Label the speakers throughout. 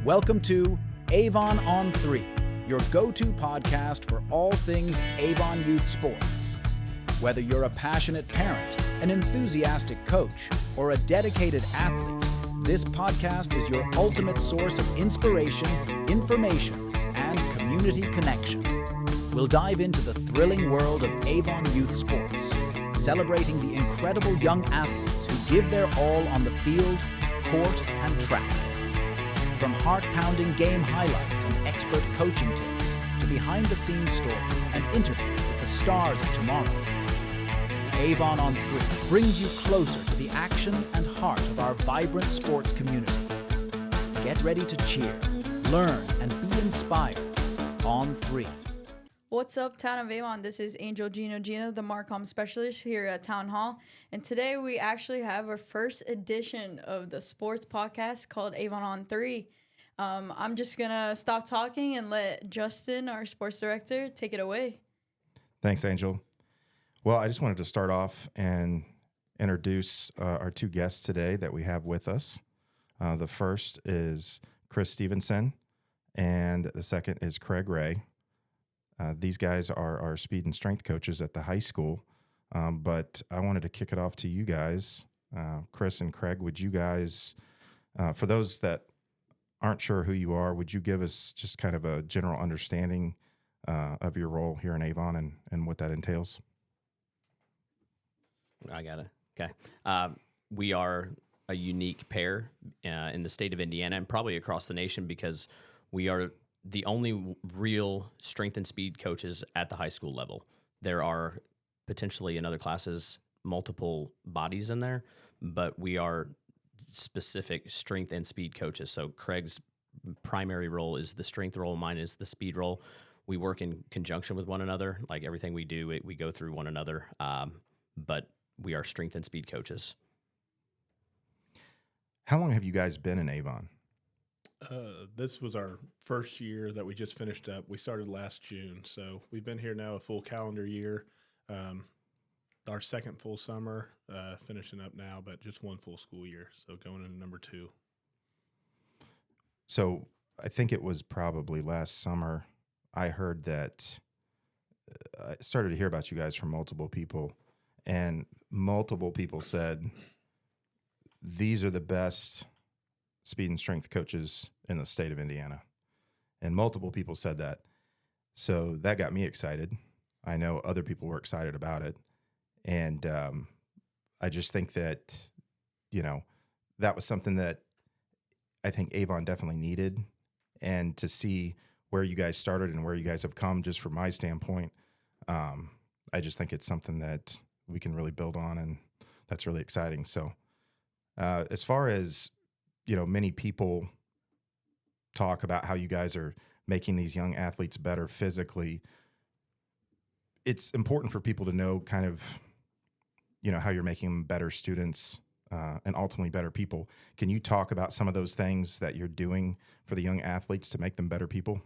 Speaker 1: Welcome to Avon on 3, your go-to podcast for all things Avon youth sports. Whether you're a passionate parent, an enthusiastic coach, or a dedicated athlete, this podcast is your ultimate source of inspiration, information, and community connection. We'll dive into the thrilling world of Avon youth sports, celebrating the incredible young athletes who give their all on the field, court, and track. From heart-pounding game highlights and expert coaching tips to behind-the-scenes stories and interviews with the stars of tomorrow, Avon on 3 brings you closer to the action and heart of our vibrant sports community. Get ready to cheer, learn, and be inspired on 3.
Speaker 2: What's up, Town of Avon? This is Angel Gino-Gino, the Marcom specialist here at Town Hall. And today we actually have our first edition of the sports podcast called Avon on 3. I'm just going to stop talking and let Justin, our sports director, take it away.
Speaker 3: Thanks, Angel. Well, I just wanted to start off and introduce our two guests today that we have with us. The first is Chris Stevenson, and the second is Craig Ray. These guys are our speed and strength coaches at the high school, but I wanted to kick it off to you guys. Chris and Craig, would you guys, for those that aren't sure who you are, would you give us just kind of a general understanding of your role here in Avon and what that entails?
Speaker 4: I got it. Okay. We are a unique pair in the state of Indiana and probably across the nation because we are the only real strength and speed coaches at the high school level. There are potentially in other classes multiple bodies in there, but we are specific strength and speed coaches. So Craig's primary role is the strength role, mine is the speed role. We work in conjunction with one another. Like everything we do, we go through one another, but we are strength and speed coaches.
Speaker 3: How long have you guys been in Avon?
Speaker 5: This was our first year that we just finished up. We started last June, so we've been here now a full calendar year. Our second full summer, finishing up now, but just one full school year, so going into number 2.
Speaker 3: So I think it was probably last summer I heard that I started to hear about you guys from multiple people, and multiple people said these are the best speed and strength coaches in the state of Indiana. And multiple people said that. So that got me excited. I know other people were excited about it. And I just think that, that was something that I think Avon definitely needed. And to see where you guys started and where you guys have come, just from my standpoint, I just think it's something that we can really build on, and that's really exciting. So as far as many people talk about how you guys are making these young athletes better physically. It's important for people to know kind of, how you're making them better students and ultimately better people. Can you talk about some of those things that you're doing for the young athletes to make them better people?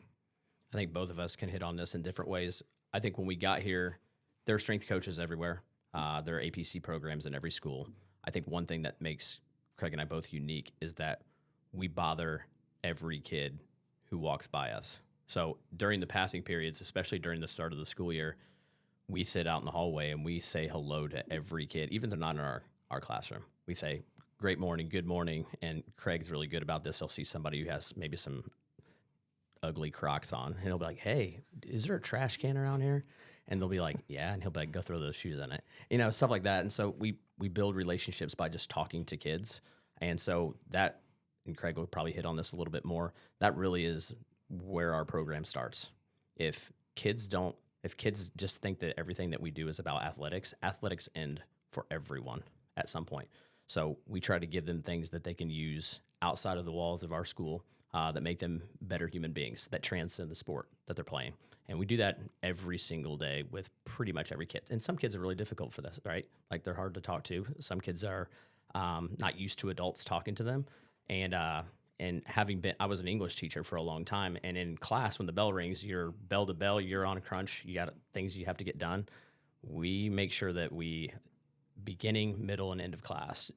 Speaker 4: I think both of us can hit on this in different ways. I think when we got here, there are strength coaches everywhere. There are APC programs in every school. I think one thing that makes Craig and I both unique is that we bother every kid who walks by us. So during the passing periods, especially during the start of the school year, we sit out in the hallway and we say hello to every kid, even if they're not in our classroom. We say, great morning, good morning, and Craig's really good about this. He'll see somebody who has maybe some ugly Crocs on, and he'll be like, hey, is there a trash can around here? And they'll be like, yeah, and he'll be like, go throw those shoes in it. Stuff like that. And so we build relationships by just talking to kids. And so that, and Craig will probably hit on this a little bit more, that really is where our program starts. If kids just think that everything that we do is about athletics end for everyone at some point. So we try to give them things that they can use outside of the walls of our school that make them better human beings, that transcend the sport that they're playing. And we do that every single day with pretty much every kid. And some kids are really difficult for this, right? Like they're hard to talk to. Some kids are not used to adults talking to them. And I was an English teacher for a long time. And in class, when the bell rings, you're bell to bell, you're on a crunch, you got things you have to get done. We make sure that we, beginning, middle, and end of class,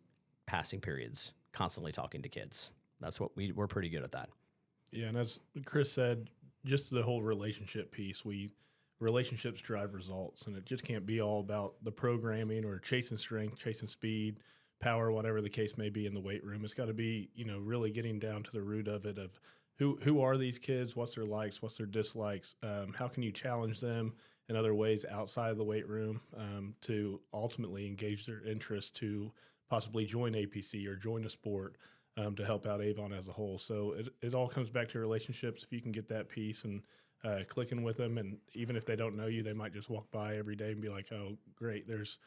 Speaker 4: passing periods, constantly talking to kids. That's what we're pretty good at that.
Speaker 5: Yeah, and as Chris said, just the whole relationship piece, relationships drive results, and it just can't be all about the programming or chasing strength, chasing speed, power, whatever the case may be in the weight room. It's got to be, really getting down to the root of it of who are these kids, what's their likes, what's their dislikes, how can you challenge them in other ways outside of the weight room to ultimately engage their interest to possibly join APC or join a sport to help out Avon as a whole. So it all comes back to relationships. If you can get that piece and clicking with them, and even if they don't know you, they might just walk by every day and be like, oh, great, there's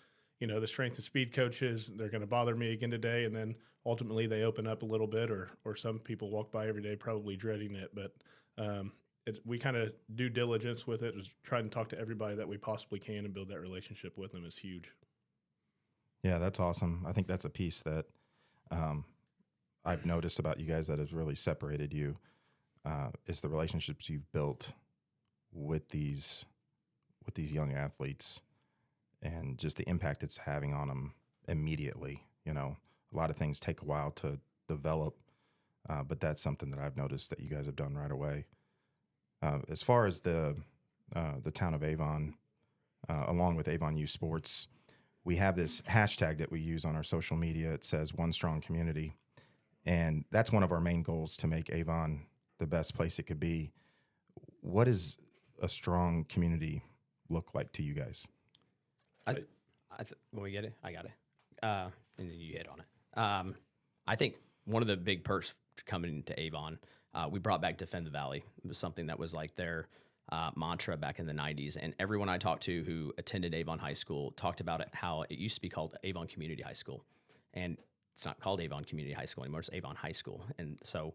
Speaker 5: the strength and speed coaches, they're going to bother me again today. And then ultimately they open up a little bit, or some people walk by every day probably dreading it. But we kind of due diligence with it, is trying to talk to everybody that we possibly can and build that relationship with them is huge.
Speaker 3: Yeah, that's awesome. I think that's a piece that I've noticed about you guys that has really separated you is the relationships you've built with these young athletes and just the impact it's having on them immediately. A lot of things take a while to develop, but that's something that I've noticed that you guys have done right away. As far as the town of Avon, along with Avon Youth Sports, we have this hashtag that we use on our social media. It says One Strong Community. And that's one of our main goals, to make Avon the best place it could be. What does a strong community look like to you guys?
Speaker 4: When we get it, I got it. And then you hit on it. I think one of the big perks coming into Avon, we brought back Defend the Valley. It was something that was like their mantra back in the 90s. And everyone I talked to who attended Avon High School talked about it, how it used to be called Avon Community High School. And it's not called Avon Community High School anymore. It's Avon High School. And so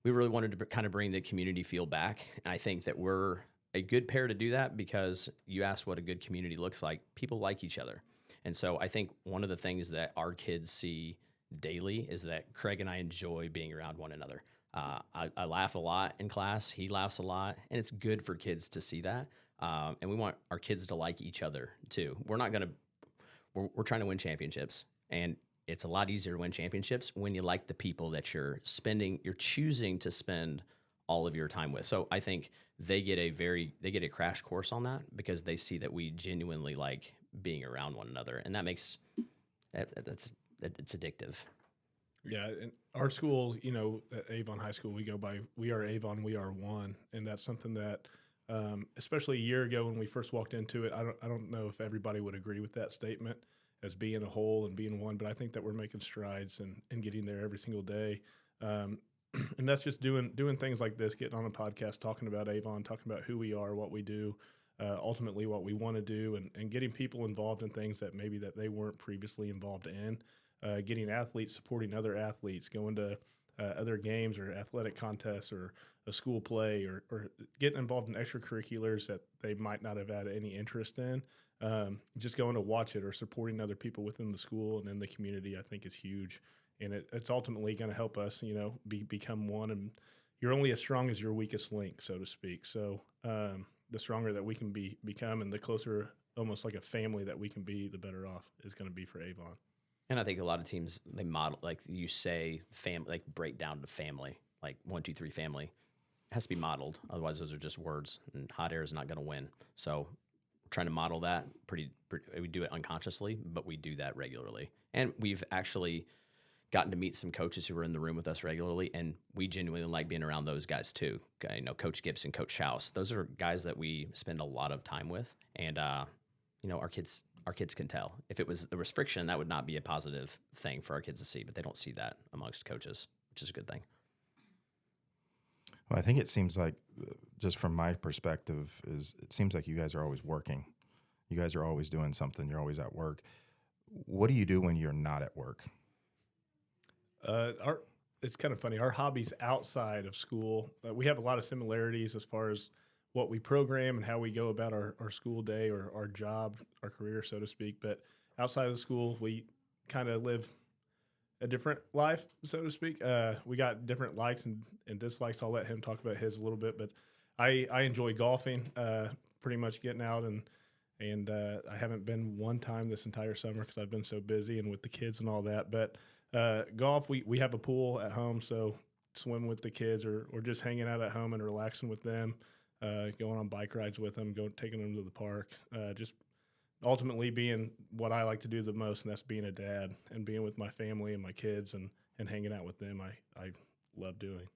Speaker 4: we really wanted to kind of bring the community feel back. And I think that we're a good pair to do that, because you asked what a good community looks like. People like each other. And so I think one of the things that our kids see daily is that Craig and I enjoy being around one another. I laugh a lot in class. He laughs a lot. And it's good for kids to see that. And we want our kids to like each other too. We're trying to win championships. And it's a lot easier to win championships when you like the people that you're choosing to spend all of your time with. So I think they get a crash course on that, because they see that we genuinely like being around one another, and that makes it's addictive.
Speaker 5: Yeah, and our school, at Avon High School, we go by, we are Avon, we are one, and that's something that, especially a year ago when we first walked into it, I don't know if everybody would agree with that statement as being a whole and being one, but I think that we're making strides and getting there every single day. And that's just doing things like this, getting on a podcast, talking about Avon, talking about who we are, what we do, ultimately what we want to do, and getting people involved in things that maybe that they weren't previously involved in, getting athletes supporting other athletes, going to other games or athletic contests or a school play, or getting involved in extracurriculars that they might not have had any interest in. Just going to watch it or supporting other people within the school and in the community, I think is huge. And it's ultimately going to help us, become one. And you're only as strong as your weakest link, so to speak. So the stronger that we can become, and the closer, almost like a family that we can be, the better off is going to be for Avon.
Speaker 4: And I think a lot of teams, they model, like you say, family, like break down to family, like 1, 2, 3 family. It has to be modeled. Otherwise, those are just words, and hot air is not going to win. So we're trying to model that pretty. We do it unconsciously, but we do that regularly. And we've actually gotten to meet some coaches who are in the room with us regularly, and we genuinely like being around those guys too. Coach Gibson, Coach House, those are guys that we spend a lot of time with, and our kids can tell. If there was friction, that would not be a positive thing for our kids to see, but they don't see that amongst coaches, which is a good thing.
Speaker 3: Well, I think it seems like, just from my perspective, it seems like you guys are always working. You guys are always doing something. You're always at work. What do you do when you're not at work?
Speaker 5: It's kind of funny. Our hobbies outside of school, we have a lot of similarities as far as what we program and how we go about our school day or our job, our career, so to speak. But outside of the school, we kind of live a different life, so to speak. We got different likes and dislikes. I'll let him talk about his a little bit, but I enjoy golfing, pretty much getting out, and I haven't been one time this entire summer because I've been so busy and with the kids and all that. But golf, we have a pool at home, so swim with the kids or just hanging out at home and relaxing with them, going on bike rides with them, taking them to the park, just ultimately being what I like to do the most, and that's being a dad and being with my family and my kids and hanging out with them. I love doing.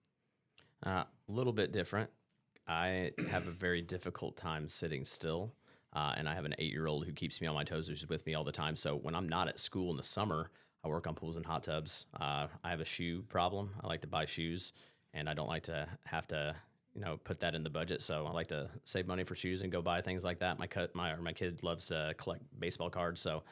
Speaker 4: A little bit different. I have a very difficult time sitting still, and I have an 8-year-old who keeps me on my toes, who's with me all the time. So when I'm not at school in the summer, I work on pools and hot tubs. I have a shoe problem. I like to buy shoes, and I don't like to have to, put that in the budget. So I like to save money for shoes and go buy things like that. My kid loves to collect baseball cards, so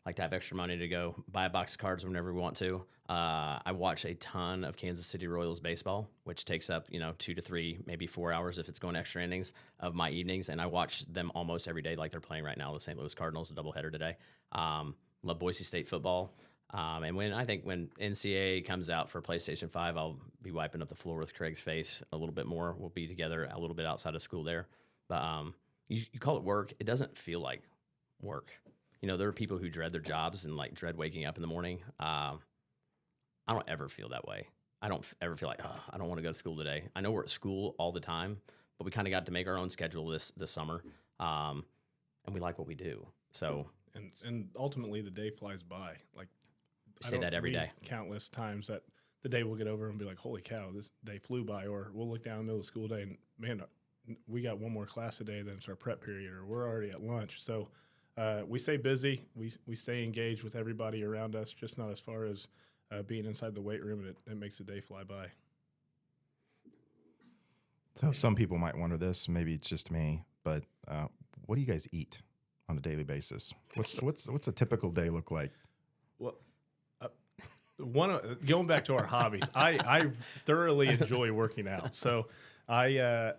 Speaker 4: I like to have extra money to go buy a box of cards whenever we want to. I watch a ton of Kansas City Royals baseball, which takes up 2 to 3, maybe 4 hours if it's going extra innings of my evenings, and I watch them almost every day, like they're playing right now. The St. Louis Cardinals, a doubleheader today. Love Boise State football. And when NCAA comes out for PlayStation 5, I'll be wiping up the floor with Craig's face a little bit more. We'll be together a little bit outside of school there. But you call it work. It doesn't feel like work. There are people who dread their jobs and like dread waking up in the morning. I don't ever feel that way. I don't ever feel like, I don't want to go to school today. I know we're at school all the time, but we kind of got to make our own schedule this summer. And we like what we do. So,
Speaker 5: and ultimately the day flies by. Like,
Speaker 4: I say that every day.
Speaker 5: Countless times that the day we'll get over and be like, holy cow, this day flew by. Or we'll look down in the middle of the school day and, man, we got one more class today, then it's our prep period, or we're already at lunch. So we stay busy. We stay engaged with everybody around us, just not as far as being inside the weight room, and it makes the day fly by.
Speaker 3: So some people might wonder this, maybe it's just me, but what do you guys eat on a daily basis? What's a typical day look like?
Speaker 5: Well, going back to our hobbies, I thoroughly enjoy working out. So I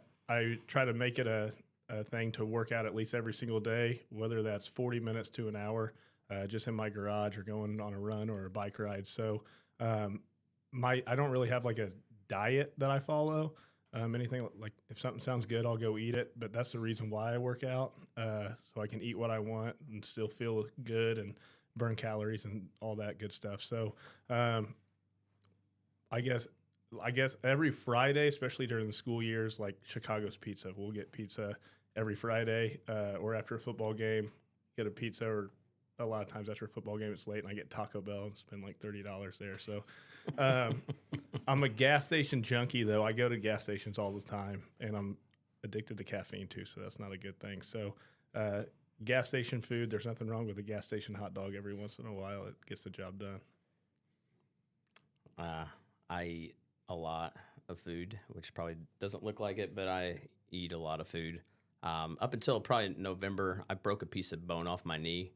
Speaker 5: try to make it a thing to work out at least every single day, whether that's 40 minutes to an hour, just in my garage or going on a run or a bike ride. So I don't really have like a diet that I follow. Anything like if something sounds good, I'll go eat it. But that's the reason why I work out, so I can eat what I want and still feel good and burn calories and all that good stuff. So I guess every Friday, especially during the school years, like Chicago's Pizza, we'll get pizza every Friday, or after a football game, get a pizza, or a lot of times after a football game, it's late and I get Taco Bell and spend like $30 there. So I'm a gas station junkie, though. I go to gas stations all the time, and I'm addicted to caffeine too, so that's not a good thing. So gas station food, there's nothing wrong with a gas station hot dog every once in a while. It gets the job done.
Speaker 4: I eat a lot of food, which probably doesn't look like it, but I eat a lot of food. Up until probably November, I broke a piece of bone off my knee.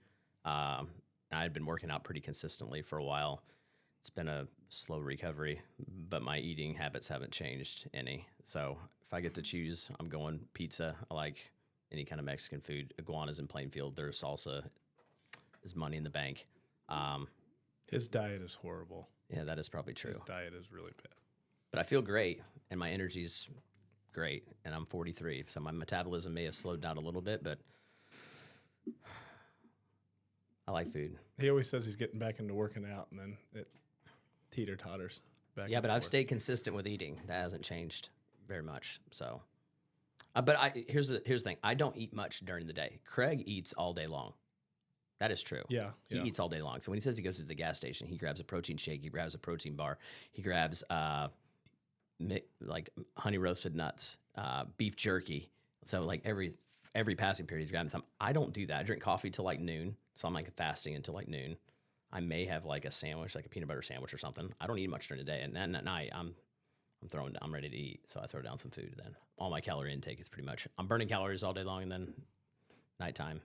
Speaker 4: I had been working out pretty consistently for a while. It's been a slow recovery, but my eating habits haven't changed any. So if I get to choose, I'm going pizza. I like any kind of Mexican food. Iguanas in Plainfield, their salsa is money in the bank.
Speaker 5: His diet is horrible.
Speaker 4: Yeah, that is probably true.
Speaker 5: His diet is really bad.
Speaker 4: But I feel great, and my energy's great, and I'm 43, so my metabolism may have slowed down a little bit, but I like food.
Speaker 5: He always says he's getting back into working out, and then it teeter-totters back.
Speaker 4: Yeah, but I've stayed consistent with eating. That hasn't changed very much. So, but here's the thing. I don't eat much during the day. Craig eats all day long. That is true.
Speaker 5: Yeah.
Speaker 4: He eats all day long. So when he says he goes to the gas station, he grabs a protein shake, he grabs a protein bar, he grabs like honey roasted nuts, beef jerky. So like every passing period he's grabbing something. I don't do that. I drink coffee till like noon. So I'm like fasting until like noon. I may have like a sandwich, like a peanut butter sandwich or something. I don't eat much during the day. And then at night I'm ready to eat. So I throw down some food then. All my calorie intake is pretty much, I'm burning calories all day long, and then nighttime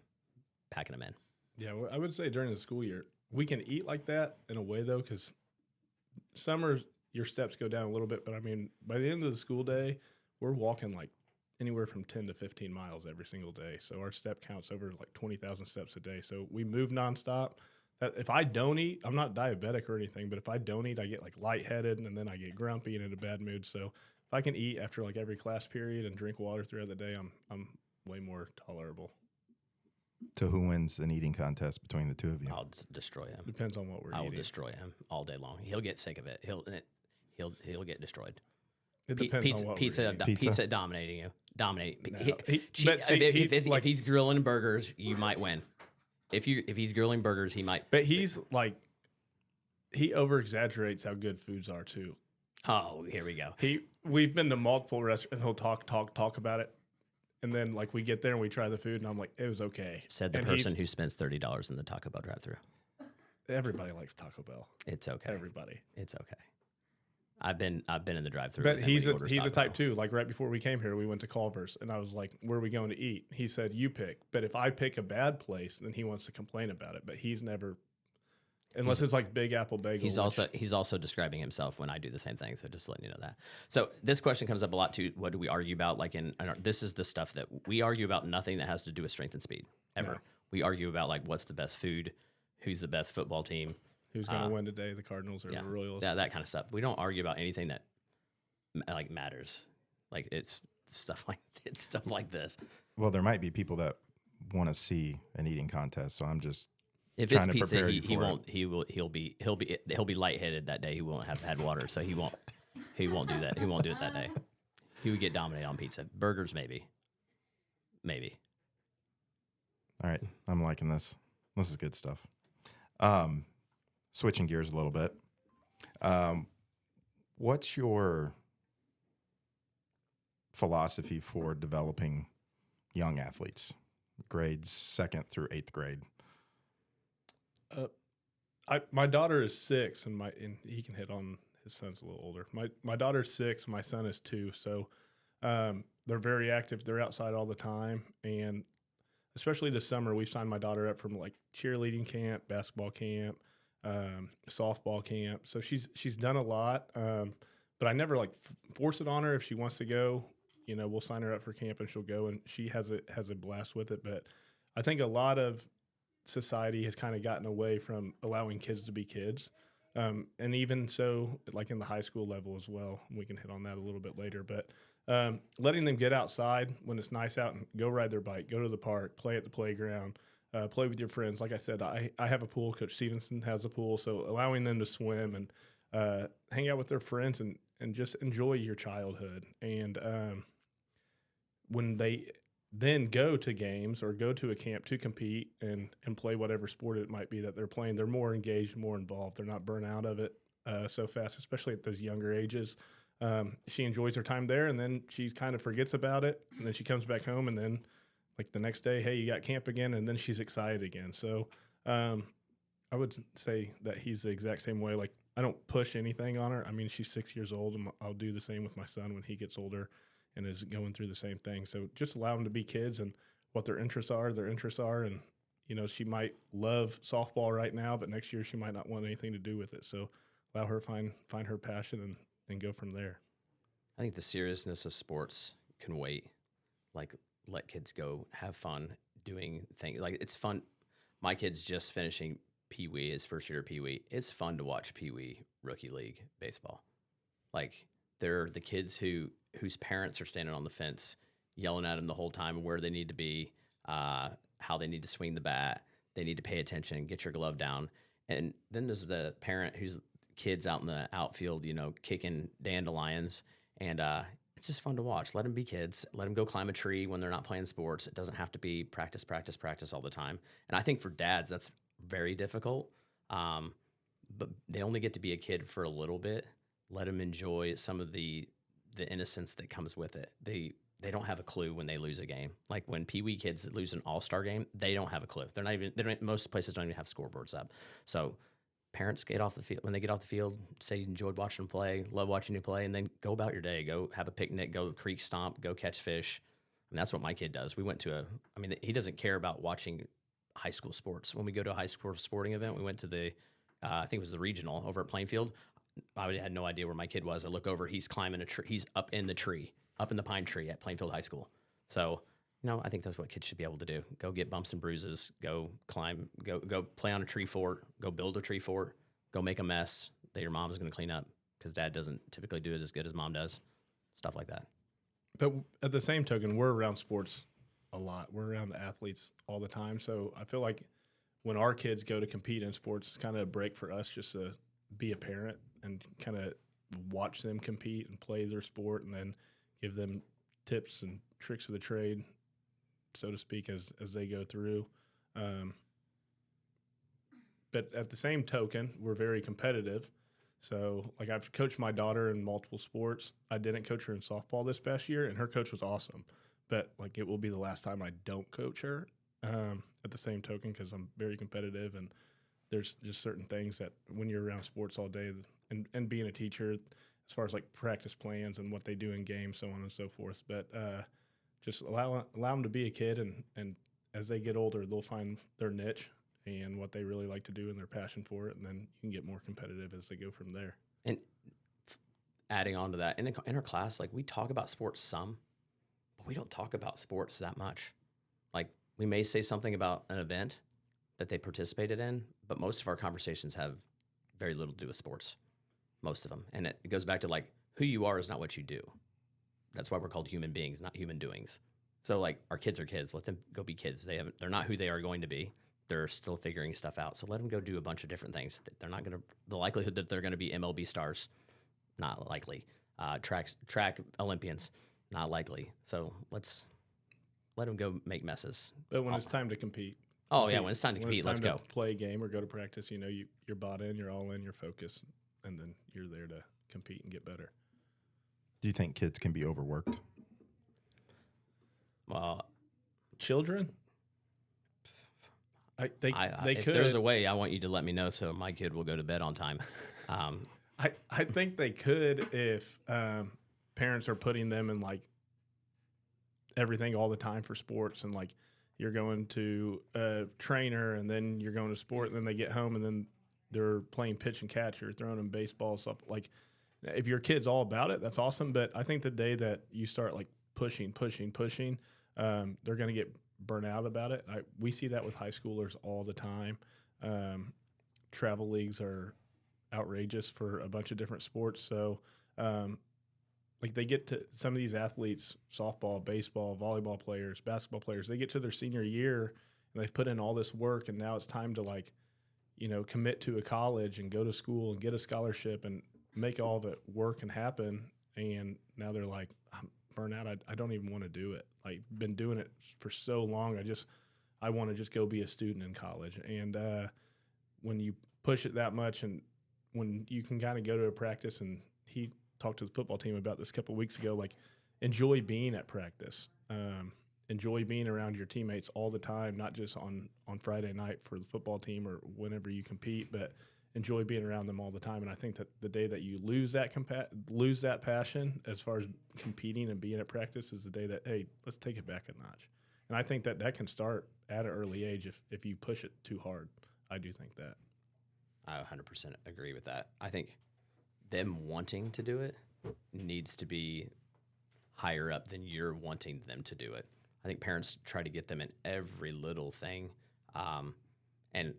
Speaker 4: packing them in.
Speaker 5: Yeah, well, I would say during the school year, we can eat like that in a way, though, because summer, your steps go down a little bit. But, I mean, by the end of the school day, we're walking like anywhere from 10 to 15 miles every single day. So our step count's over like 20,000 steps a day. So we move nonstop. If I don't eat, I'm not diabetic or anything, but if I don't eat, I get like lightheaded, and then I get grumpy and in a bad mood. So if I can eat after like every class period and drink water throughout the day, I'm way more tolerable.
Speaker 3: So who wins an eating contest between the two of you?
Speaker 4: I'll destroy him.
Speaker 5: Depends on what we're eating.
Speaker 4: I will destroy him all day long. He'll get sick of it. he'll get destroyed.
Speaker 5: It depends on what
Speaker 4: pizza,
Speaker 5: we're eating.
Speaker 4: pizza dominating you. Dominate.
Speaker 5: No.
Speaker 4: If he's grilling burgers, you might win. If he's grilling burgers, he might.
Speaker 5: But he's like, he over exaggerates how good foods are too.
Speaker 4: Oh, here we go.
Speaker 5: We've been to multiple restaurants, and he'll talk about it, and then like we get there and we try the food, and I'm like, it was okay.
Speaker 4: Said the person who spends $30 in the Taco Bell drive-thru.
Speaker 5: Everybody likes Taco Bell.
Speaker 4: It's okay.
Speaker 5: Everybody.
Speaker 4: It's okay. I've been in the drive-thru.
Speaker 5: But he's a type too. Like right before we came here, we went to Culver's, and I was like, "Where are we going to eat?" He said, "You pick." But if I pick a bad place, then he wants to complain about it. But he's never, unless it's like Big Apple Bagel.
Speaker 4: He's also describing himself when I do the same thing. So just letting you know that. So this question comes up a lot too. What do we argue about? Like this is the stuff that we argue about. Nothing that has to do with strength and speed ever. No. We argue about like what's the best food, who's the best football team.
Speaker 5: Who's going to win today, the Cardinals or the Royals?
Speaker 4: Yeah, that kind of stuff. We don't argue about anything that like matters. Like it's stuff like this.
Speaker 3: Well, there might be people that want to see an eating contest, so I'm just
Speaker 4: if
Speaker 3: trying
Speaker 4: it's
Speaker 3: to prepare
Speaker 4: pizza,
Speaker 3: you for it.
Speaker 4: He'll be lightheaded that day. He won't have had water, so he won't do that. He won't do it that day. He would get dominated on pizza. Burgers, maybe.
Speaker 3: All right, I'm liking this. This is good stuff. Switching gears a little bit. What's your philosophy for developing young athletes, grades 2nd through 8th grade?
Speaker 5: My daughter is 6, and he can hit on his son's a little older. My daughter's 6, my son is 2, so they're very active. They're outside all the time, and especially this summer, we've signed my daughter up from like cheerleading camp, basketball camp, softball camp. So she's done a lot, but I never like force it on her. If she wants to go, we'll sign her up for camp and she'll go, and she has a blast with it. But I think a lot of society has kind of gotten away from allowing kids to be kids. And even so, like in the high school level as well, we can hit on that a little bit later, but letting them get outside when it's nice out and go ride their bike, go to the park, play at the playground, play with your friends. Like I said, I have a pool. Coach Stevenson has a pool. So allowing them to swim and hang out with their friends and just enjoy your childhood. And when they then go to games or go to a camp to compete and play whatever sport it might be that they're playing, they're more engaged, more involved. They're not burnt out of it so fast, especially at those younger ages. She enjoys her time there, and then she kind of forgets about it, and then she comes back home, and then like the next day, hey, you got camp again, and then she's excited again. So I would say that he's the exact same way. Like I don't push anything on her. I mean, she's 6 years old, and I'll do the same with my son when he gets older and is going through the same thing. So just allow them to be kids, and what their interests are. And she might love softball right now, but next year she might not want anything to do with it. So allow her find her passion and go from there.
Speaker 4: I think the seriousness of sports can wait. Like, let kids go have fun doing things. Like, it's fun. My kid's just finishing Pee Wee, his first year of Pee Wee. It's fun to watch Pee Wee Rookie League baseball. Like, they're the kids whose parents are standing on the fence yelling at them the whole time where they need to be, how they need to swing the bat. They need to pay attention, get your glove down. And then there's the parent whose kids out in the outfield, kicking dandelions. And it's just fun to watch. Let them be kids. Let them go climb a tree when they're not playing sports. It doesn't have to be practice all the time. And I think for dads, that's very difficult. But they only get to be a kid for a little bit. Let them enjoy some of the innocence that comes with it. They don't have a clue when they lose a game. Like when Pee Wee kids lose an all-star game, they don't have a clue. Most places don't even have scoreboards up. So parents get off the field. When they get off the field, say you enjoyed watching them play, love watching you play, and then go about your day. Go have a picnic, go creek stomp, go catch fish. And that's what my kid does. We went to he doesn't care about watching high school sports. When we go to a high school sporting event, we went to I think it was the regional over at Plainfield. I had no idea where my kid was. I look over, he's climbing a tree. He's up in the pine tree at Plainfield High School. So, I think that's what kids should be able to do. Go get bumps and bruises, go climb, go play on a tree fort, go build a tree fort, go make a mess that your mom is going to clean up because dad doesn't typically do it as good as mom does, stuff like that.
Speaker 5: But at the same token, we're around sports a lot. We're around athletes all the time. So I feel like when our kids go to compete in sports, it's kind of a break for us just to be a parent and kind of watch them compete and play their sport, and then give them tips and tricks of the trade, so to speak, as they go through. But at the same token, we're very competitive. So, like, I've coached my daughter in multiple sports. I didn't coach her in softball this past year, and her coach was awesome. But, like, it will be the last time I don't coach her at the same token, because I'm very competitive, and there's just certain things that when you're around sports all day and being a teacher, as far as, like, practice plans and what they do in games, so on and so forth. But just allow them to be a kid, and as they get older, they'll find their niche and what they really like to do and their passion for it, and then you can get more competitive as they go from there.
Speaker 4: And adding on to that, in our class, like, we talk about sports some, but we don't talk about sports that much. Like, we may say something about an event that they participated in, but most of our conversations have very little to do with sports, most of them. And it goes back to, like, who you are is not what you do. That's why we're called human beings, not human doings. So, like, our kids are kids. Let them go be kids. They're not who they are going to be. They're still figuring stuff out. So let them go do a bunch of different things. They're not going to, the likelihood that they're going to be MLB stars, not likely. Track Olympians, not likely. So let's let them go make messes.
Speaker 5: But when it's time to compete.
Speaker 4: When it's time to compete, let's go.
Speaker 5: Play a game or go to practice, you're bought in, you're all in, you're focused, and then you're there to compete and get better.
Speaker 3: Do you think kids can be overworked?
Speaker 4: Well,
Speaker 5: children? They
Speaker 4: if
Speaker 5: could.
Speaker 4: There's a way, I want you to let me know so my kid will go to bed on time.
Speaker 5: I think they could if parents are putting them in, like, everything all the time for sports, and, like, you're going to a trainer and then you're going to sport, and then they get home and then they're playing pitch and catch or throwing them baseball stuff. Like, if your kid's all about it, that's awesome. But I think the day that you start, like, pushing, they're going to get burn out about it. We see that with high schoolers all the time. Travel leagues are outrageous for a bunch of different sports. So, like, they get to some of these athletes, softball, baseball, volleyball players, basketball players, they get to their senior year and they've put in all this work, and now it's time to, like, commit to a college and go to school and get a scholarship and make all of it work and happen. And now they're like, I'm burnt out. I don't even want to do it. Like, been doing it for so long. I want to just go be a student in college. And when you push it that much, and when you can kind of go to a practice, and he talked to the football team about this a couple of weeks ago, like, enjoy being at practice. Enjoy being around your teammates all the time, not just on Friday night for the football team or whenever you compete, but enjoy being around them all the time. And I think that the day that you lose that passion as far as competing and being at practice is the day that, hey, let's take it back a notch. And I think that can start at an early age if you push it too hard. I do think that.
Speaker 4: I 100% agree with that. I think them wanting to do it needs to be higher up than you're wanting them to do it. I think parents try to get them in every little thing. And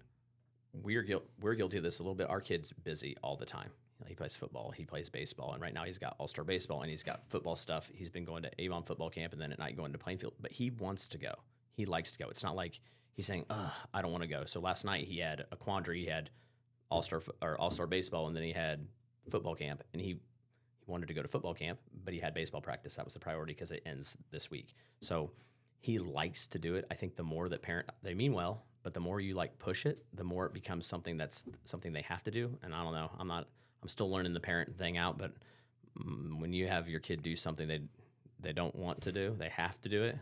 Speaker 4: we're guilty of this a little bit. Our kid's busy all the time. He plays football, he plays baseball, and right now he's got all-star baseball, and he's got football stuff. He's been going to Avon football camp, and then at night going to Plainfield. But he wants to go. He likes to go. It's not like he's saying, I don't want to go. So last night he had a quandary. He had all-star baseball, and then he had football camp, and he wanted to go to football camp, but he had baseball practice. That was the priority because it ends this week. So he likes to do it. I think the more that they mean well, but the more you, like, push it, the more it becomes something that's something they have to do. And I don't know. I'm still learning the parent thing out, but when you have your kid do something they don't want to do, they have to do it.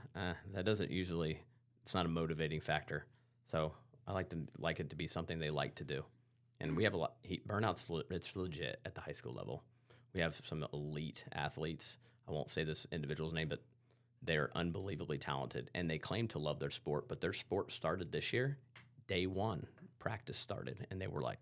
Speaker 4: That doesn't usually, it's not a motivating factor. So I like it to be something they like to do. And we have a lot, burnout's it's legit at the high school level. We have some elite athletes. I won't say this individual's name, but they're unbelievably talented, and they claim to love their sport, but their sport started this year. Day one, practice started, and they were like,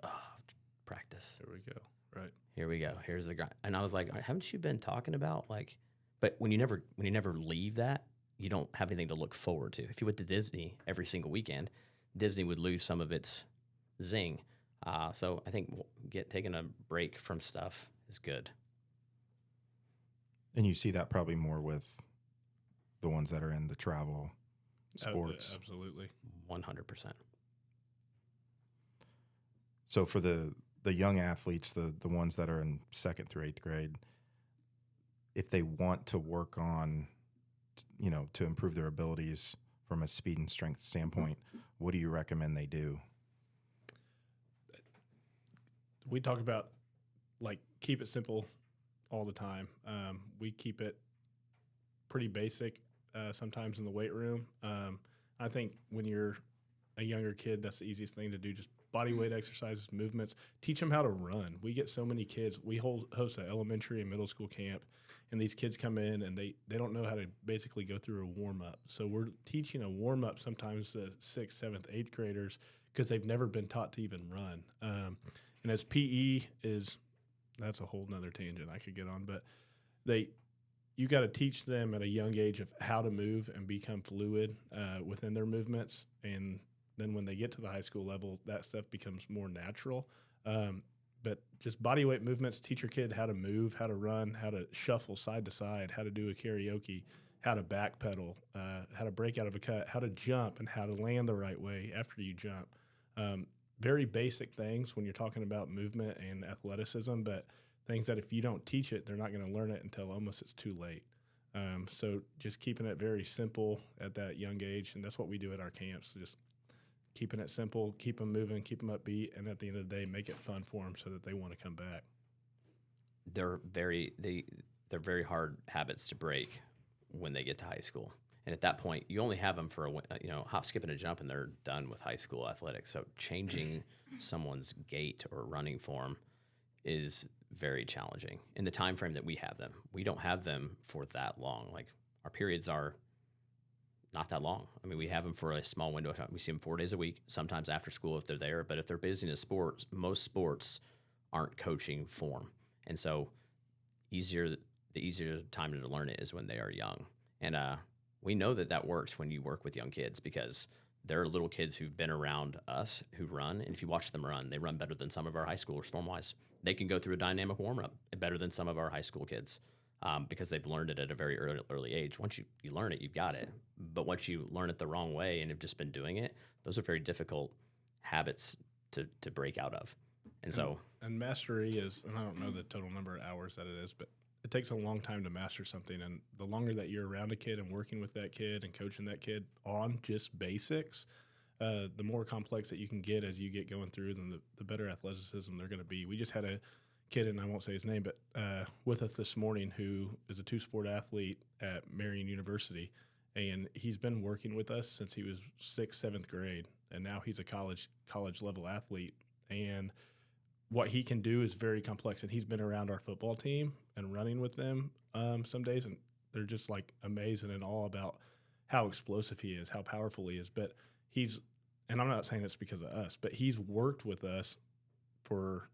Speaker 4: practice.
Speaker 5: Here we go. Right.
Speaker 4: Here we go. Here's the grind. And I was like, haven't you been talking about, like, but when you never leave that, you don't have anything to look forward to. If you went to Disney every single weekend, Disney would lose some of its zing. So I think taking a break from stuff is good.
Speaker 3: And you see that probably more with the ones that are in the travel sports.
Speaker 5: Absolutely.
Speaker 4: 100%.
Speaker 3: So for the the young athletes, the ones that are in 2nd through 8th grade, if they want to work on, to improve their abilities from a speed and strength standpoint, what do you recommend they do?
Speaker 5: We talk about keep it simple all the time. We keep it pretty basic sometimes in the weight room. I think when you're a younger kid, that's the easiest thing to do. Just body weight exercises, movements. Teach them how to run. We get so many kids. We host an elementary and middle school camp, and these kids come in and they don't know how to basically go through a warm-up. So we're teaching a warm-up sometimes to 6th, 7th, 8th graders because they've never been taught to even run. And as PE is, that's a whole nother tangent I could get on, but you got to teach them at a young age of how to move and become fluid within their movements. And then when they get to the high school level, that stuff becomes more natural. But just body weight movements, teach your kid how to move, how to run, how to shuffle side to side, how to do a karaoke, how to backpedal, how to break out of a cut, how to jump, and how to land the right way after you jump. Very basic things when you're talking about movement and athleticism, but things that if you don't teach it, they're not going to learn it until almost it's too late. So just keeping it very simple at that young age, and that's what we do at our camps, just keeping it simple, keep them moving, keep them upbeat, and at the end of the day, make it fun for them so that they want to come back.
Speaker 4: They're very hard habits to break when they get to high school. And at that point, you only have them for a hop, skip, and a jump, and they're done with high school athletics. So changing someone's gait or running form is very challenging in the time frame that we have them. We don't have them for that long. Like, our periods are not that long. I mean, we have them for a small window of time. We see them 4 days a week, sometimes after school if they're there. But if they're busy in a sport, most sports aren't coaching form. And so the easier time to learn it is when they are young. And we know that works when you work with young kids, because there are little kids who've been around us who run. And if you watch them run, they run better than some of our high schoolers form-wise. They can go through a dynamic warm-up better than some of our high school kids because they've learned it at a very early age. Once you learn it, you've got it. But once you learn it the wrong way and have just been doing it, those are very difficult habits to break out of. And
Speaker 5: mastery is, and I don't know the total number of hours that it is, but it takes a long time to master something. And the longer that you're around a kid and working with that kid and coaching that kid on just basics, the more complex that you can get as you get going through them, the better athleticism they're going to be. We just had a kid, and I won't say his name, but with us this morning, who is a 2-sport athlete at Marion University. And he's been working with us since he was 6th, 7th grade. And now he's a college level athlete. And what he can do is very complex. And he's been around our football team and running with them some days, and they're just like amazed and in awe about how explosive he is, how powerful he is. But and I'm not saying it's because of us, but he's worked with us for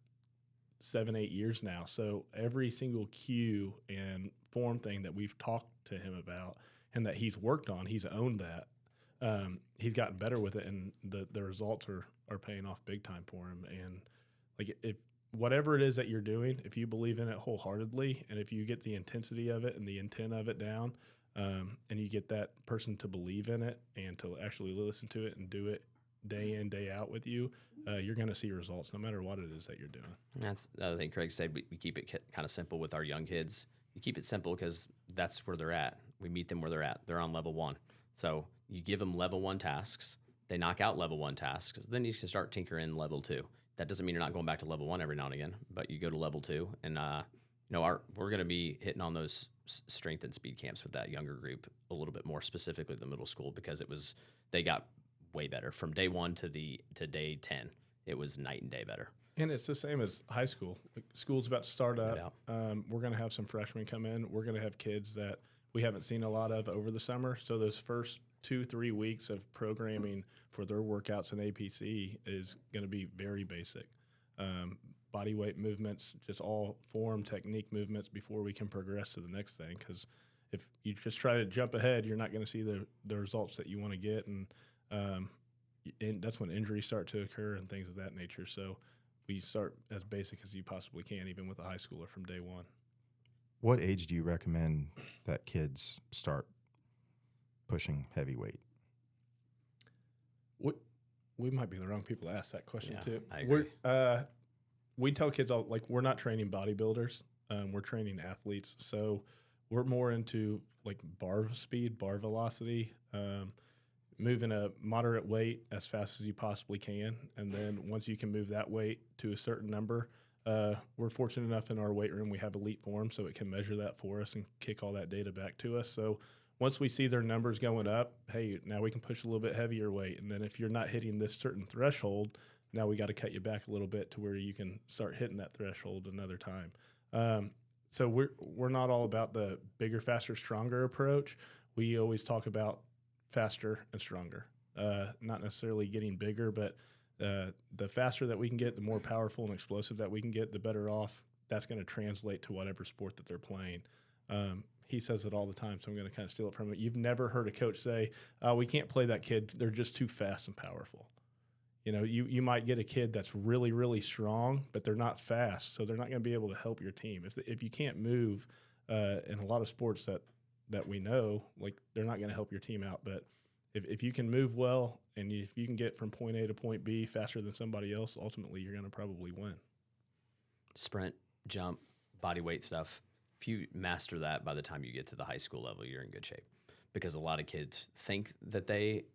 Speaker 5: 7-8 years now. So every single cue and form thing that we've talked to him about and that he's worked on, he's owned that. He's gotten better with it, and the results are paying off big time for him. And if whatever it is that you're doing, if you believe in it wholeheartedly, and if you get the intensity of it and the intent of it down, and you get that person to believe in it and to actually listen to it and do it day in, day out with you, you're going to see results no matter what it is that you're doing.
Speaker 4: And that's the other thing Craig said. We keep it kind of simple with our young kids. You keep it simple because that's where they're at. We meet them where they're at. They're on level 1. So you give them level 1 tasks. They knock out level 1 tasks. Then you can start tinkering level 2. That doesn't mean you're not going back to level 1 every now and again, but you go to level 2. And we're going to be hitting on those strength and speed camps with that younger group a little bit more, specifically the middle school, because they got way better from day 1 to day 10. It was night and day better.
Speaker 5: And it's the same as high school. School's about to start up. We're going to have some freshmen come in. We're going to have kids that we haven't seen a lot of over the summer. So those first 2-3 weeks of programming for their workouts in APC is going to be very basic. Body weight movements, just all form technique movements before we can progress to the next thing. Because if you just try to jump ahead, you're not going to see the results that you want to get. And that's when injuries start to occur and things of that nature. So we start as basic as you possibly can, even with a high schooler from day 1.
Speaker 3: What age do you recommend that kids start pushing heavyweight?
Speaker 5: We might be the wrong people to ask that question too.
Speaker 4: I agree.
Speaker 5: we tell kids all, like, we're not training bodybuilders. We're training athletes. So we're more into like bar speed, bar velocity, moving a moderate weight as fast as you possibly can. And then once you can move that weight to a certain number, we're fortunate enough in our weight room, we have Elite Form, so it can measure that for us and kick all that data back to us. So once we see their numbers going up, hey, now we can push a little bit heavier weight. And then if you're not hitting this certain threshold, now we got to cut you back a little bit to where you can start hitting that threshold another time. So we're not all about the bigger, faster, stronger approach. We always talk about faster and stronger, not necessarily getting bigger, but the faster that we can get, the more powerful and explosive that we can get, the better off that's going to translate to whatever sport that they're playing. He says it all the time, so I'm going to kind of steal it from him. You've never heard a coach say, we can't play that kid. They're just too fast and powerful. You know, you might get a kid that's really, really strong, but they're not fast, so they're not going to be able to help your team. If you can't move, in a lot of sports that we know, like, they're not going to help your team out. But if you can move well and if you can get from point A to point B faster than somebody else, ultimately you're going to probably win.
Speaker 4: Sprint, jump, body weight stuff. If you master that by the time you get to the high school level, you're in good shape. Because a lot of kids think that they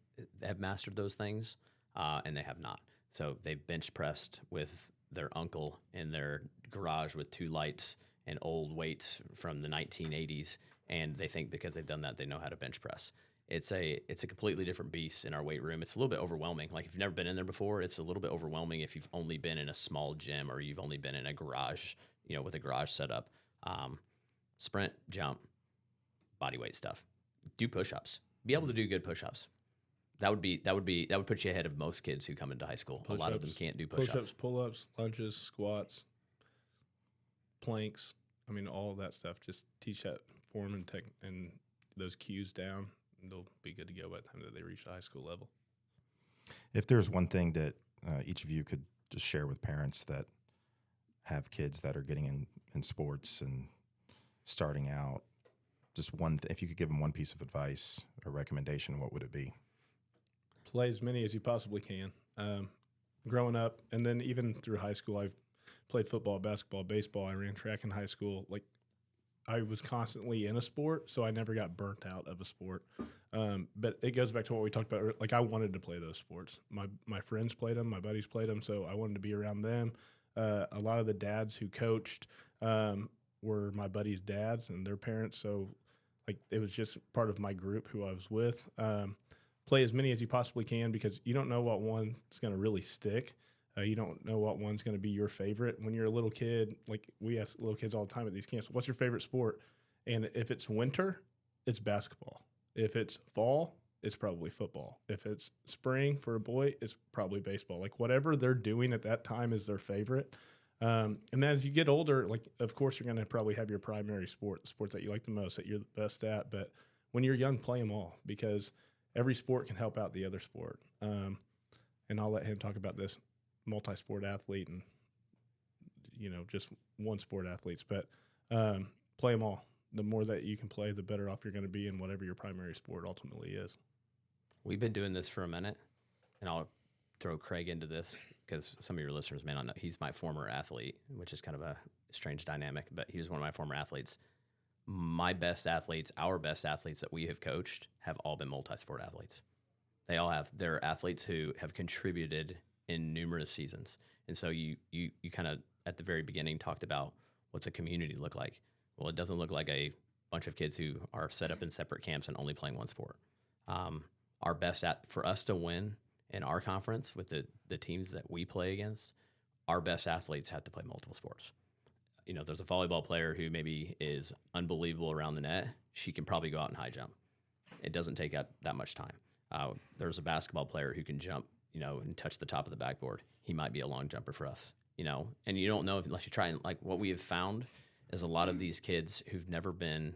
Speaker 4: have mastered those things, and they have not. So they've bench pressed with their uncle in their garage with 2 lights and old weights from the 1980s, and they think because they've done that, they know how to bench press. It's a completely different beast in our weight room. It's a little bit overwhelming. Like, if you've never been in there before, it's a little bit overwhelming if you've only been in a small gym or you've only been in a garage, with a garage setup. Sprint, jump, body weight stuff. Do push-ups. Be able to do good push-ups. That would put you ahead of most kids who come into high school.
Speaker 5: Push-ups,
Speaker 4: a lot of them can't do push-ups.
Speaker 5: Push-ups, pull-ups, lunges, squats, planks. I mean, all of that stuff. Just teach that form and those cues down, and they'll be good to go by the time that they reach the high school level.
Speaker 3: If there's one thing that each of you could just share with parents that have kids that are getting in sports and starting out, just if you could give them one piece of advice or recommendation, what would it be?
Speaker 5: Play as many as you possibly can. Growing up, and then even through high school, I played football, basketball, baseball. I ran track in high school. Like, I was constantly in a sport, so I never got burnt out of a sport. But it goes back to what we talked about. Like, I wanted to play those sports. My friends played them, my buddies played them, so I wanted to be around them. A lot of the dads who coached were my buddies' dads and their parents, so like, it was just part of my group who I was with. Play as many as you possibly can, because you don't know what one's going to really stick. You don't know what one's going to be your favorite. When you're a little kid, like, we ask little kids all the time at these camps, what's your favorite sport? And if it's winter, it's basketball. If it's fall, it's probably football. If it's spring for a boy, it's probably baseball. Like, whatever they're doing at that time is their favorite. And then as you get older, like, of course, you're going to probably have your primary sport, the sports that you like the most, that you're the best at. But when you're young, play them all, because every sport can help out the other sport. And I'll let him talk about this, multi-sport athlete and, just one sport athletes. But play them all. The more that you can play, the better off you're going to be in whatever your primary sport ultimately is.
Speaker 4: We've been doing this for a minute, and I'll throw Craig into this because some of your listeners may not know. He's my former athlete, which is kind of a strange dynamic, but he was one of my former athletes. My best athletes, our best athletes that we have coached, have all been multi-sport athletes. They all have. They're athletes who have contributed in numerous seasons. And so you kind of, at the very beginning, talked about what's a community look like. Well, it doesn't look like a bunch of kids who are set up in separate camps and only playing one sport. Our best for us to win in our conference with the teams that we play against, our best athletes have to play multiple sports. There's a volleyball player who maybe is unbelievable around the net. She can probably go out and high jump. It doesn't take that much time. There's a basketball player who can jump, and touch the top of the backboard. He might be a long jumper for us, and you don't know unless you try. And like, what we have found is a lot of these kids who've never been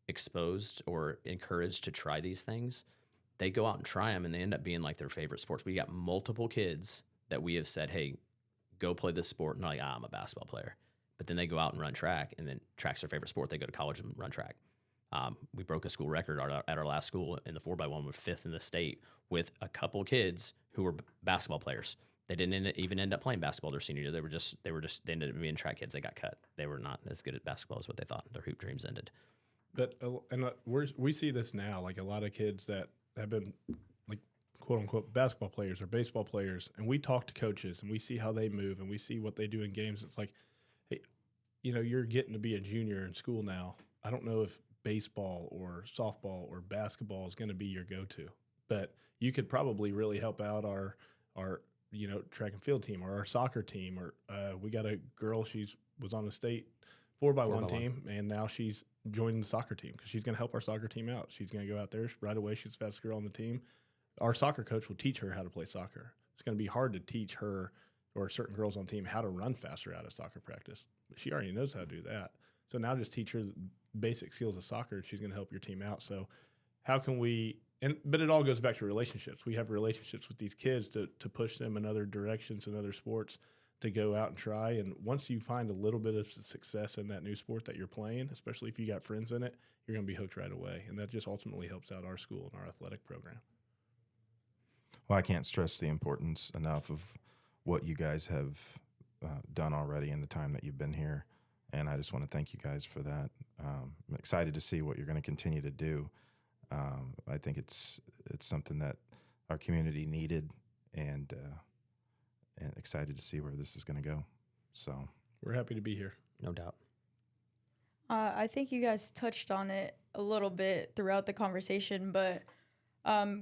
Speaker 4: exposed or encouraged to try these things, they go out and try them, and they end up being like their favorite sports. We got multiple kids that we have said, hey, go play this sport. And they're like, I'm a basketball player. But then they go out and run track, and then track's their favorite sport. They go to college and run track. We broke a school record at our last school in the 4x1. We're 5th in the state with a couple kids who were basketball players. They didn't even end up playing basketball their senior year. They ended up being track kids. They got cut. They were not as good at basketball as what they thought. Their hoop dreams ended.
Speaker 5: But we see this now, like a lot of kids that have been like quote unquote basketball players or baseball players, and we talk to coaches and we see how they move and we see what they do in games. It's like, hey, you're getting to be a junior in school now. I don't know if baseball or softball or basketball is going to be your go-to, but you could probably really help out our track and field team or our soccer team. Or we got a girl, was on the state 4x1 team, and now she's joining the soccer team because she's going to help our soccer team out. She's going to go out there right away. She's the fastest girl on the team. Our soccer coach will teach her how to play soccer. It's going to be hard to teach her or certain girls on the team how to run faster out of soccer practice. But she already knows how to do that. So now just teach her the basic skills of soccer, and she's going to help your team out. So how can we – but it all goes back to relationships. We have relationships with these kids to push them in other directions and other sports to go out and try. And once you find a little bit of success in that new sport that you're playing, especially if you got friends in it, you're going to be hooked right away. And that just ultimately helps out our school and our athletic program.
Speaker 3: Well, I can't stress the importance enough of what you guys have done already in the time that you've been here. And I just want to thank you guys for that. I'm excited to see what you're going to continue to do. I think it's something that our community needed, and excited to see where this is going to go. So
Speaker 5: we're happy to be here.
Speaker 4: No doubt.
Speaker 2: I think you guys touched on it a little bit throughout the conversation, but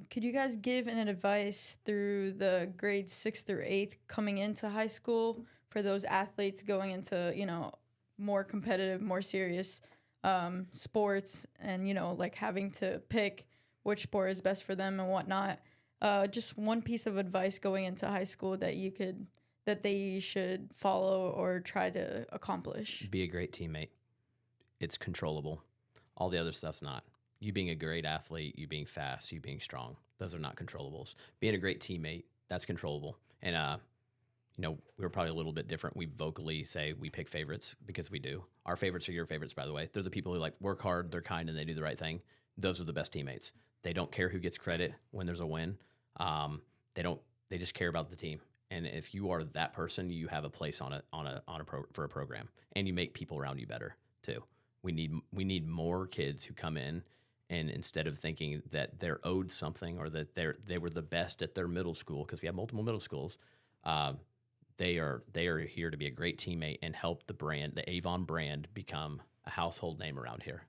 Speaker 2: could you guys give an advice through the grades 6th through 8th coming into high school for those athletes going into, more competitive, more serious sports, and, like having to pick which sport is best for them and whatnot? Just one piece of advice going into high school that they should follow or try to accomplish.
Speaker 4: Be a great teammate. It's controllable. All the other stuff's not. You being a great athlete, you being fast, you being strong, those are not controllables. Being a great teammate, that's controllable. And, we're probably a little bit different. We vocally say we pick favorites because we do. Our favorites are your favorites, by the way. They're the people who work hard, they're kind, and they do the right thing. Those are the best teammates. They don't care who gets credit when there's a win. They just care about the team. And if you are that person, you have a place for a program, and you make people around you better too. We need more kids who come in, and instead of thinking that they're owed something or that they were the best at their middle school, because we have multiple middle schools, they are here to be a great teammate and help the Avon brand become a household name around here.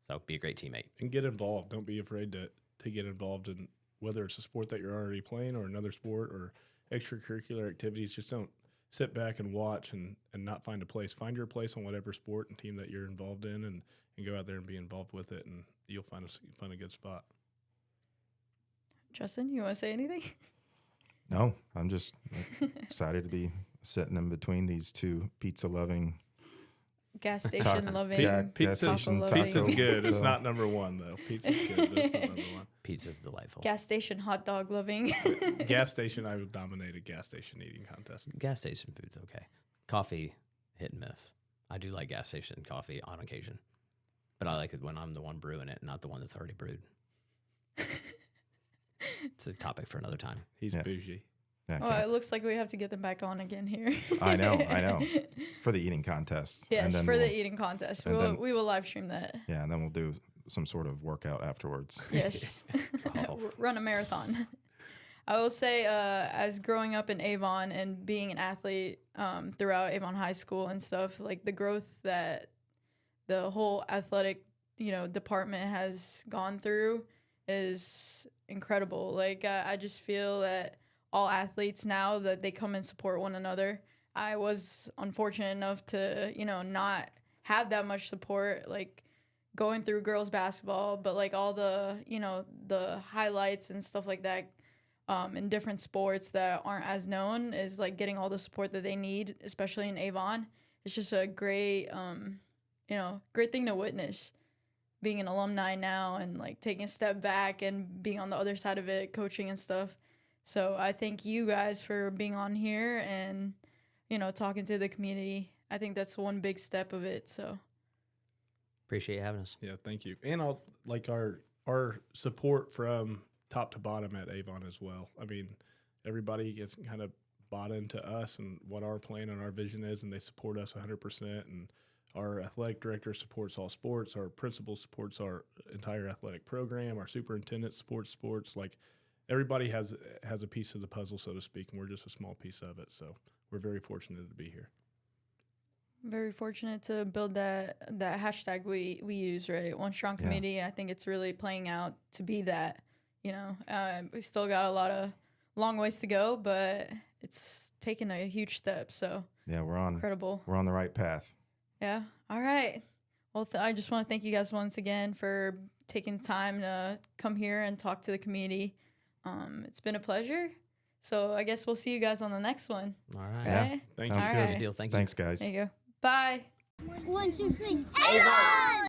Speaker 4: So be a great teammate
Speaker 5: and get involved. Don't be afraid to get involved in whether it's a sport that you're already playing or another sport or extracurricular activities. Just don't sit back and watch and not find a place. Find your place on whatever sport and team that you're involved in, and go out there and be involved with it, and you'll find a good spot.
Speaker 2: Justin, you want to say anything?
Speaker 3: No, I'm just excited to be sitting in between these two pizza-loving,
Speaker 2: gas station loving,
Speaker 3: gas station
Speaker 2: taco loving.
Speaker 5: Pizza's good. It's not number one, though. Pizza's good, but it's not number one.
Speaker 4: Pizza's delightful.
Speaker 2: Gas station hot dog loving.
Speaker 5: Gas station, I would dominate a gas station eating contest.
Speaker 4: Gas station food's okay. Coffee, hit and miss. I do like gas station coffee on occasion, but I like it when I'm the one brewing it, not the one that's already brewed. It's a topic for another time.
Speaker 5: He's bougie.
Speaker 3: Yeah,
Speaker 2: Oh, it looks like we have to get them back on again here.
Speaker 3: I know. For the eating contest.
Speaker 2: Yes,
Speaker 3: and then
Speaker 2: the eating contest. We will live stream that.
Speaker 3: Yeah, and then we'll do some sort of workout afterwards.
Speaker 2: Yes. Run a marathon. I will say, as growing up in Avon and being an athlete throughout Avon High School and stuff, like the growth that the whole athletic, department has gone through is incredible. Like, I just feel that all athletes now, that they come and support one another. I was unfortunate enough to, not have that much support, like going through girls basketball, but like all the, the highlights and stuff like that in different sports that aren't as known is like getting all the support that they need, especially in Avon. It's just a great, great thing to witness. Being an alumni now and like taking a step back and being on the other side of it, coaching and stuff. So I thank you guys for being on here and, talking to the community. I think that's one big step of it. So
Speaker 4: appreciate you having us.
Speaker 5: Yeah, thank you. And I'll like our support from top to bottom at Avon as well. I mean, everybody gets kind of bought into us and what our plan and our vision is, and they support us 100%. And our athletic director supports all sports. Our principal supports our entire athletic program. Our superintendent supports sports. Like, everybody has a piece of the puzzle, so to speak, and we're just a small piece of it. So we're very fortunate to be here.
Speaker 2: Very fortunate to build that hashtag we use, right? One Strong Committee. I think it's really playing out to be that. We still got a lot of long ways to go, but it's taken a huge step. So
Speaker 3: Yeah,
Speaker 2: incredible.
Speaker 3: We're on the right path.
Speaker 2: Yeah. All right. Well, I just want to thank you guys once again for taking time to come here and talk to the community. It's been a pleasure. So I guess we'll see you guys on the next one.
Speaker 4: All right.
Speaker 3: Yeah.
Speaker 2: Okay?
Speaker 5: Thank
Speaker 3: Sounds
Speaker 5: you.
Speaker 3: good.
Speaker 2: All right.
Speaker 4: Good deal. Thank you.
Speaker 3: Thanks, guys.
Speaker 2: There you go. Bye.
Speaker 6: 1, 2, 3. Avon!